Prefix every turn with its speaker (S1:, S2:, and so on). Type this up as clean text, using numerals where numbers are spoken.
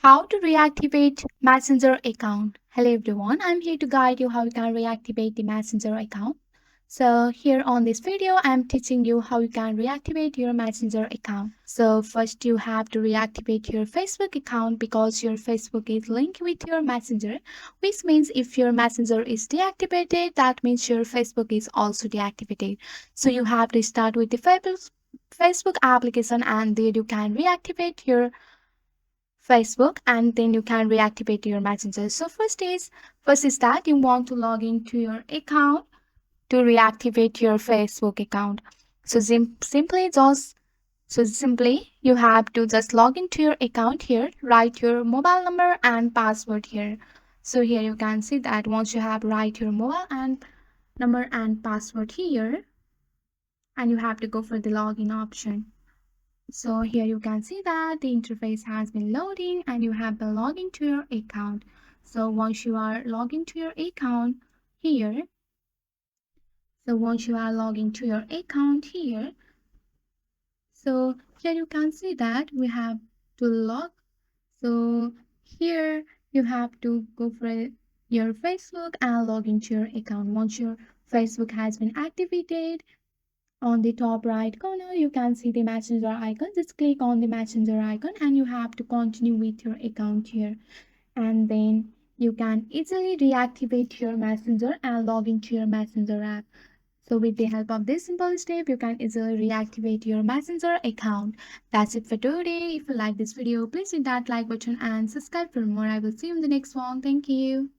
S1: How to reactivate Messenger account. Hello everyone, I'm here to guide you how you can reactivate the Messenger account. So here on this video, I'm teaching you how you can reactivate your Messenger account. So first you have to reactivate your Facebook account because your Facebook is linked with your Messenger, which means if your Messenger is deactivated, that means your Facebook is also deactivated. So you have to start with the Facebook application and there you can reactivate your Facebook and then you can reactivate your messenger. So first is that you want to log into your account to reactivate your Facebook account. So simply you have to just log into your account here, write your mobile number and password here. So here you can see that once you have write your mobile and number and password here, and you have to go for the login option. So here you can see that the interface has been loading and you have been logging to your account. So once you are logging to your account here, so here you can see that we have to log. So here you have to go for your Facebook and log into your account. Once your Facebook has been activated, on the top right corner, you can see the messenger icon. Just click on the messenger icon and you have to continue with your account here. And then you can easily reactivate your messenger and log into your messenger app. So with the help of this simple step, you can easily reactivate your messenger account. That's it for today. If you like this video, please hit that like button and subscribe for more. I will see you in the next one. Thank you.